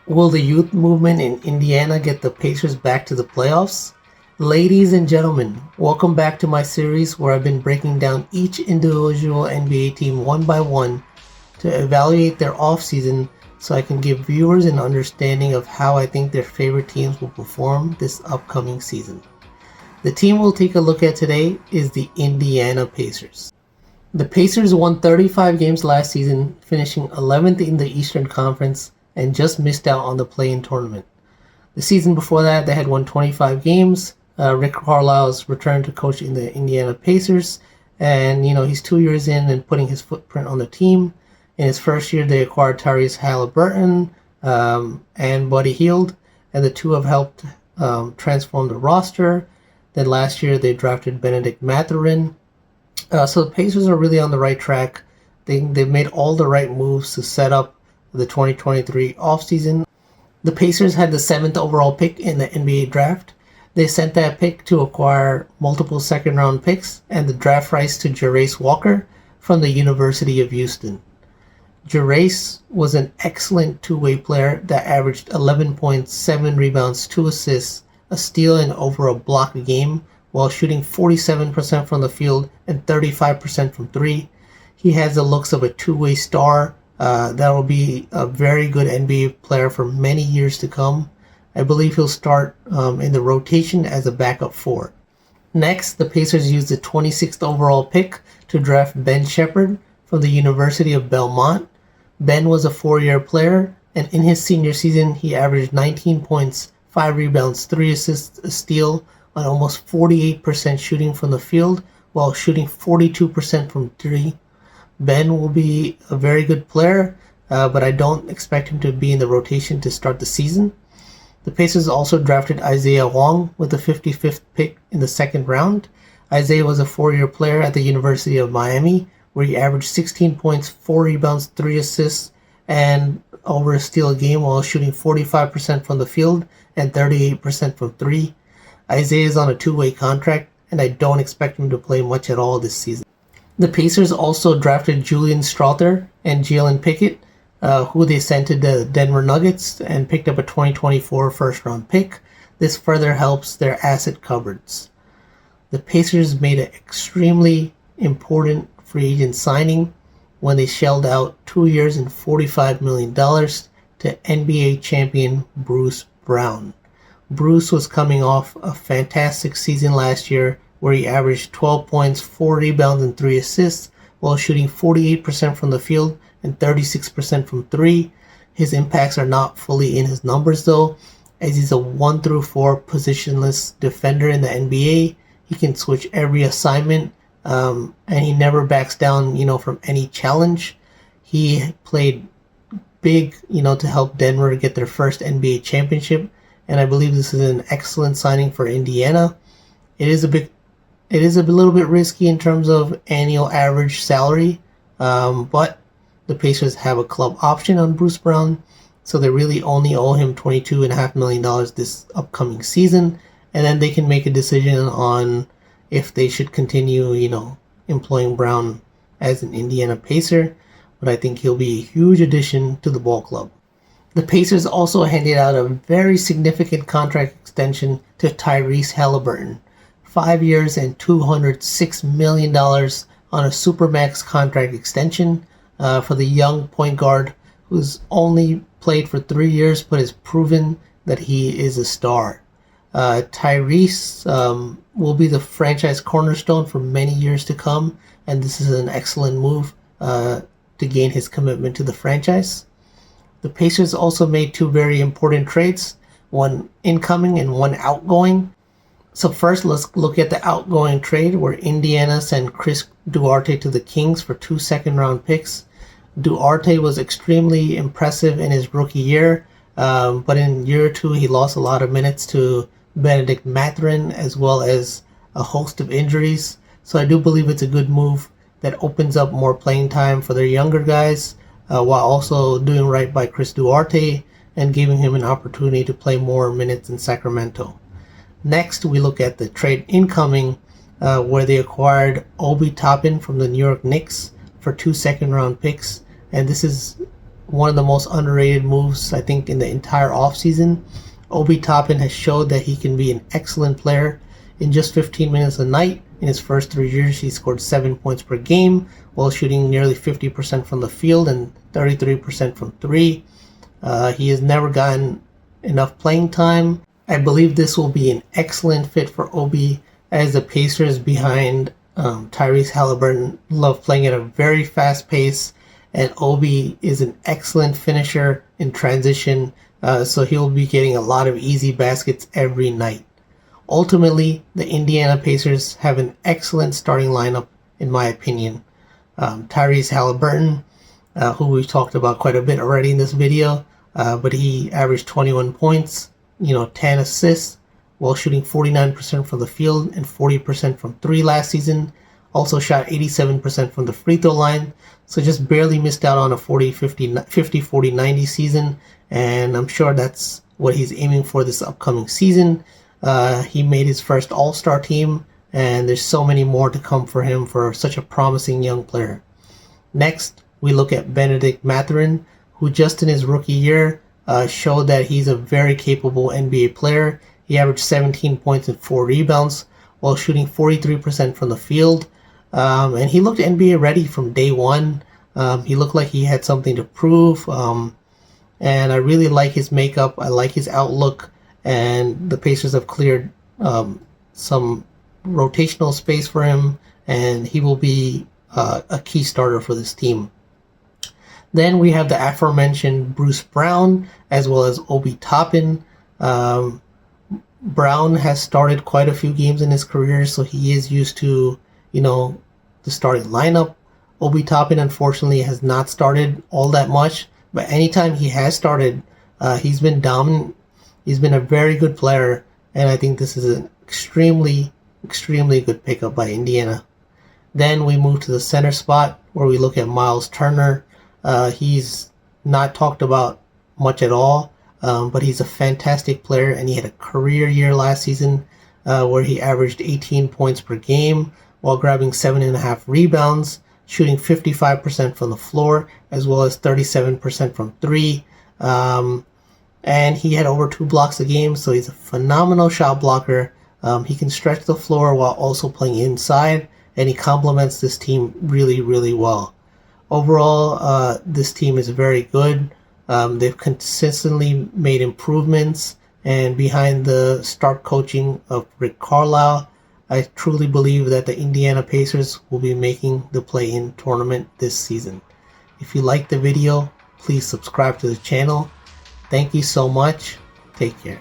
Will the youth movement in Indiana get the Pacers back to the playoffs? Ladies and gentlemen, welcome back to my series where I've been breaking down each individual NBA team one by one to evaluate their offseason so I can give viewers an understanding of how I think their favorite teams will perform this upcoming season. The team we'll take a look at today is the Indiana Pacers. The Pacers won 35 games last season, finishing 11th in the Eastern Conference and just missed out on the play-in tournament. The season before that, they had won 25 games. Rick Carlisle's returned to coach in the Indiana Pacers, and he's 2 years in and putting his footprint on the team. In his first year, they acquired Tyrese Halliburton and Buddy Hield, and the two have helped transform the roster. Then last year, they drafted Benedict Mathurin. So the Pacers are really on the right track. They've made all the right moves to set up the 2023 offseason. The Pacers had the 7th overall pick in the NBA draft. They sent that pick to acquire multiple second-round picks and the draft rights to Jarace Walker from the University of Houston. Jarace was an excellent two-way player that averaged 11 points, 7 rebounds, 2 assists, a steal, and over a block a game while shooting 47% from the field and 35% from three. He has the looks of a two-way star. That will be a very good NBA player for many years to come. I believe he'll start in the rotation as a backup four. Next, the Pacers used the 26th overall pick to draft Ben Sheppard from the University of Belmont. Ben was a 4-year player, and in his senior season, he averaged 19 points, 5 rebounds, 3 assists, a steal, on almost 48% shooting from the field, while shooting 42% from three. Ben will be a very good player, but I don't expect him to be in the rotation to start the season. The Pacers also drafted Isaiah Wong with the 55th pick in the second round. Isaiah was a 4-year player at the University of Miami, where he averaged 16 points, 4 rebounds, 3 assists, and over a steal a game while shooting 45% from the field and 38% from three. Isaiah is on a 2-way contract, and I don't expect him to play much at all this season. The Pacers also drafted Julian Strawther and Jalen Pickett, who they sent to the Denver Nuggets, and picked up a 2024 first-round pick. This further helps their asset cupboards. The Pacers made an extremely important free agent signing when they shelled out 2 years and $45 million to NBA champion Bruce Brown. Bruce was coming off a fantastic season last year where he averaged 12 points, 4 rebounds, and 3 assists while shooting 48% from the field and 36% from three. His impacts are not fully in his numbers though, as he's a 1 through 4 positionless defender in the NBA. He can switch every assignment, and he never backs down, from any challenge. He played big, to help Denver get their first NBA championship, and I believe this is an excellent signing for Indiana. It is a little bit risky in terms of annual average salary, but the Pacers have a club option on Bruce Brown, so they really only owe him $22.5 million this upcoming season, and then they can make a decision on if they should continue, employing Brown as an Indiana Pacer, but I think he'll be a huge addition to the ball club. The Pacers also handed out a very significant contract extension to Tyrese Halliburton. 5 years and $206 million on a Supermax contract extension for the young point guard who's only played for 3 years but has proven that he is a star. Tyrese will be the franchise cornerstone for many years to come, and this is an excellent move to gain his commitment to the franchise. The Pacers also made 2 very important trades, one incoming and one outgoing. So first, let's look at the outgoing trade where Indiana sent Chris Duarte to the Kings for 2 second-round picks. Duarte was extremely impressive in his rookie year, but in year 2 he lost a lot of minutes to Benedict Mathurin as well as a host of injuries. So I do believe it's a good move that opens up more playing time for their younger guys, while also doing right by Chris Duarte and giving him an opportunity to play more minutes in Sacramento. Next, we look at the trade incoming, where they acquired Obi Toppin from the New York Knicks for 2 second-round picks, and this is one of the most underrated moves, I think, in the entire offseason. Obi Toppin has showed that he can be an excellent player. In just 15 minutes a night, in his first 3 years, he scored 7 points per game while shooting nearly 50% from the field and 33% from 3. He has never gotten enough playing time. I believe this will be an excellent fit for Obi, as the Pacers behind Tyrese Halliburton love playing at a very fast pace, and Obi is an excellent finisher in transition, so he'll be getting a lot of easy baskets every night. Ultimately, the Indiana Pacers have an excellent starting lineup, in my opinion. Tyrese Halliburton, who we've talked about quite a bit already in this video, but he averaged 21 points, 10 assists, while shooting 49% from the field and 40% from 3 last season. Also shot 87% from the free throw line, so just barely missed out on a 50-40-90 season, and I'm sure that's what he's aiming for this upcoming season. He made his first All-Star team, and there's so many more to come for him for such a promising young player. Next, we look at Bennedict Mathurin, who just in his rookie year showed that he's a very capable NBA player. He averaged 17 points and 4 rebounds while shooting 43% from the field. And he looked NBA ready from day one. He looked like he had something to prove. And I really like his makeup. I like his outlook. And the Pacers have cleared some rotational space for him. And he will be a key starter for this team. Then we have the aforementioned Bruce Brown as well as Obi Toppin. Brown has started quite a few games in his career, so he is used to, the starting lineup. Obi Toppin, unfortunately, has not started all that much, but anytime he has started, he's been dominant. He's been a very good player, and I think this is an extremely, extremely good pickup by Indiana. Then we move to the center spot, where we look at Miles Turner. He's not talked about much at all, but he's a fantastic player, and he had a career year last season where he averaged 18 points per game while grabbing 7.5 rebounds, shooting 55% from the floor as well as 37% from 3. And he had over 2 blocks a game, so he's a phenomenal shot blocker. He can stretch the floor while also playing inside, and he complements this team really, really well. Overall, this team is very good. They've consistently made improvements, and behind the stark coaching of Rick Carlisle, I truly believe that the Indiana Pacers will be making the play-in tournament this season. If you liked the video, please subscribe to the channel. Thank you so much. Take care.